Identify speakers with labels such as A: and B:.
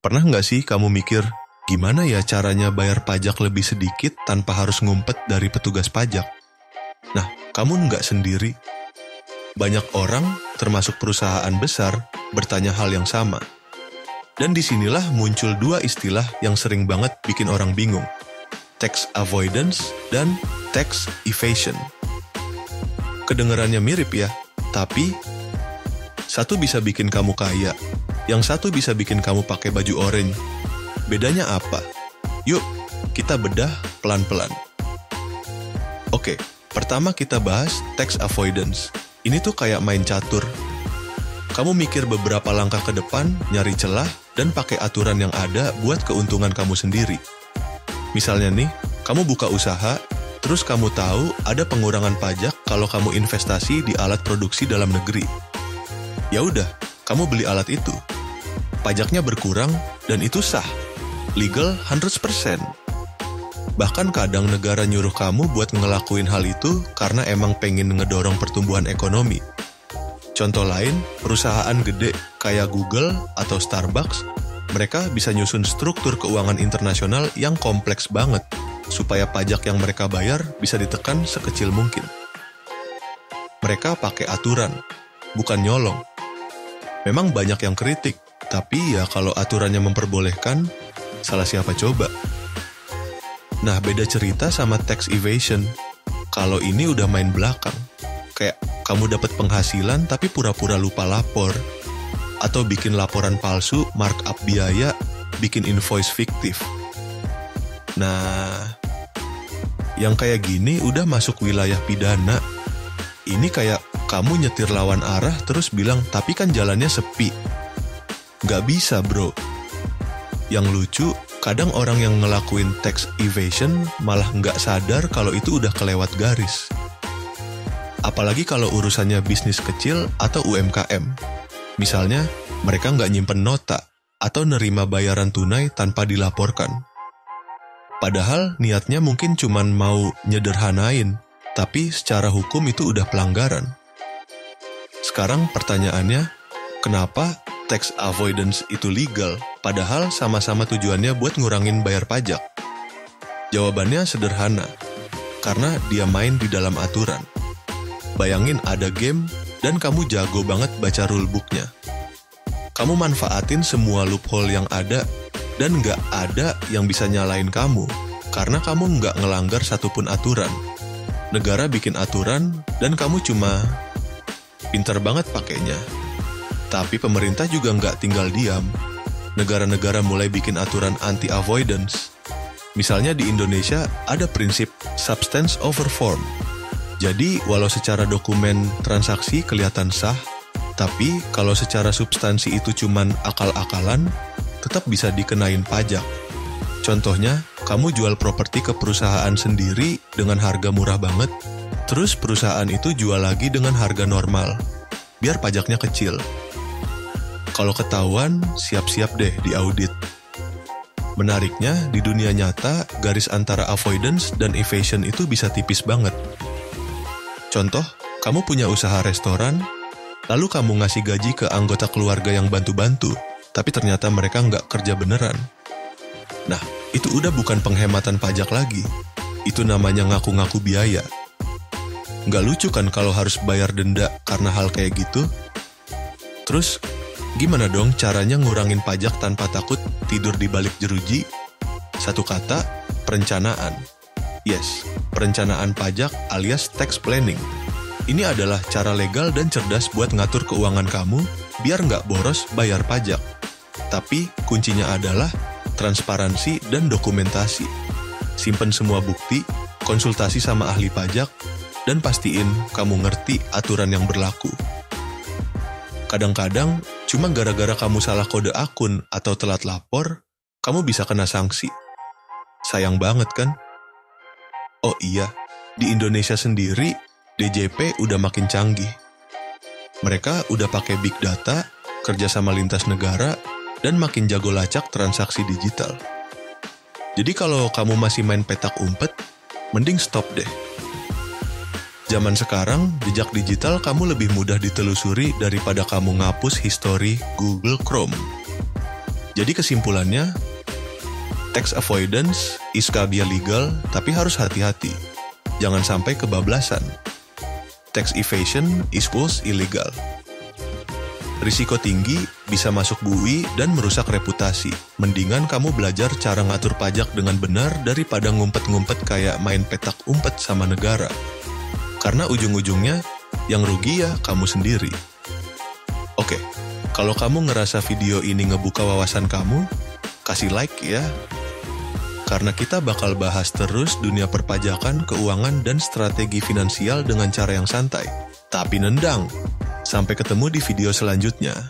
A: Pernah nggak sih kamu mikir, gimana ya caranya bayar pajak lebih sedikit tanpa harus ngumpet dari petugas pajak? Nah, kamu nggak sendiri. Banyak orang, termasuk perusahaan besar, bertanya hal yang sama. Dan disinilah muncul dua istilah yang sering banget bikin orang bingung. Tax avoidance dan tax evasion. Kedengarannya mirip ya, tapi satu bisa bikin kamu kaya, yang satu bisa bikin kamu pakai baju orange. Bedanya apa? Yuk, kita bedah pelan-pelan. Oke, pertama kita bahas tax avoidance. Ini tuh kayak main catur. Kamu mikir beberapa langkah ke depan, nyari celah, dan pakai aturan yang ada buat keuntungan kamu sendiri. Misalnya nih, kamu buka usaha, terus kamu tahu ada pengurangan pajak kalau kamu investasi di alat produksi dalam negeri. Ya udah, kamu beli alat itu. Pajaknya berkurang, dan itu sah. Legal 100%. Bahkan kadang negara nyuruh kamu buat ngelakuin hal itu karena emang pengen ngedorong pertumbuhan ekonomi. Contoh lain, perusahaan gede kayak Google atau Starbucks, mereka bisa nyusun struktur keuangan internasional yang kompleks banget, supaya pajak yang mereka bayar bisa ditekan sekecil mungkin. Mereka pakai aturan, bukan nyolong. Memang banyak yang kritik, tapi ya kalau aturannya memperbolehkan, salah siapa coba? Nah, beda cerita sama tax evasion. Kalau ini udah main belakang. Kayak kamu dapat penghasilan tapi pura-pura lupa lapor. Atau bikin laporan palsu, markup biaya, bikin invoice fiktif. Nah, yang kayak gini udah masuk wilayah pidana. Ini kayak kamu nyetir lawan arah terus bilang, tapi kan jalannya sepi. Gak bisa, bro. Yang lucu, kadang orang yang ngelakuin tax evasion malah nggak sadar kalau itu udah kelewat garis. Apalagi kalau urusannya bisnis kecil atau UMKM. Misalnya, mereka nggak nyimpen nota atau nerima bayaran tunai tanpa dilaporkan. Padahal niatnya mungkin cuman mau nyederhanain, tapi secara hukum itu udah pelanggaran. Sekarang pertanyaannya, kenapa tax avoidance itu legal, padahal sama-sama tujuannya buat ngurangin bayar pajak? Jawabannya sederhana, karena dia main di dalam aturan. Bayangin ada game, dan kamu jago banget baca rulebooknya. Kamu manfaatin semua loophole yang ada, dan nggak ada yang bisa nyalain kamu, karena kamu nggak ngelanggar satupun aturan. Negara bikin aturan, dan kamu cuma pintar banget pakainya. Tapi pemerintah juga nggak tinggal diam. Negara-negara mulai bikin aturan anti-avoidance. Misalnya di Indonesia ada prinsip substance over form. Jadi walau secara dokumen transaksi kelihatan sah, tapi kalau secara substansi itu cuman akal-akalan, tetap bisa dikenain pajak. Contohnya, kamu jual properti ke perusahaan sendiri dengan harga murah banget, terus perusahaan itu jual lagi dengan harga normal, biar pajaknya kecil. Kalau ketahuan, siap-siap deh diaudit. Menariknya, di dunia nyata, garis antara avoidance dan evasion itu bisa tipis banget. Contoh, kamu punya usaha restoran, lalu kamu ngasih gaji ke anggota keluarga yang bantu-bantu, tapi ternyata mereka nggak kerja beneran. Nah, itu udah bukan penghematan pajak lagi. Itu namanya ngaku-ngaku biaya. Nggak lucu kan kalau harus bayar denda karena hal kayak gitu? Terus, gimana dong caranya ngurangin pajak tanpa takut tidur di balik jeruji? Satu kata, perencanaan. Yes, perencanaan pajak alias tax planning. Ini adalah cara legal dan cerdas buat ngatur keuangan kamu biar nggak boros bayar pajak. Tapi kuncinya adalah transparansi dan dokumentasi. Simpen semua bukti, konsultasi sama ahli pajak, dan pastiin kamu ngerti aturan yang berlaku. Kadang-kadang, cuma gara-gara kamu salah kode akun atau telat lapor, kamu bisa kena sanksi. Sayang banget kan? Oh iya, di Indonesia sendiri, DJP udah makin canggih. Mereka udah pakai big data, kerja sama lintas negara, dan makin jago lacak transaksi digital. Jadi kalau kamu masih main petak umpet, mending stop deh. Zaman sekarang, jejak digital kamu lebih mudah ditelusuri daripada kamu ngapus histori Google Chrome. Jadi kesimpulannya, tax avoidance is kabia legal, tapi harus hati-hati. Jangan sampai kebablasan. Tax evasion equals illegal. Risiko tinggi, bisa masuk bui dan merusak reputasi. Mendingan kamu belajar cara ngatur pajak dengan benar daripada ngumpet-ngumpet kayak main petak umpet sama negara. Karena ujung-ujungnya, yang rugi ya kamu sendiri. Oke, kalau kamu ngerasa video ini ngebuka wawasan kamu, kasih like ya. Karena kita bakal bahas terus dunia perpajakan, keuangan, dan strategi finansial dengan cara yang santai. Tapi nendang. Sampai ketemu di video selanjutnya.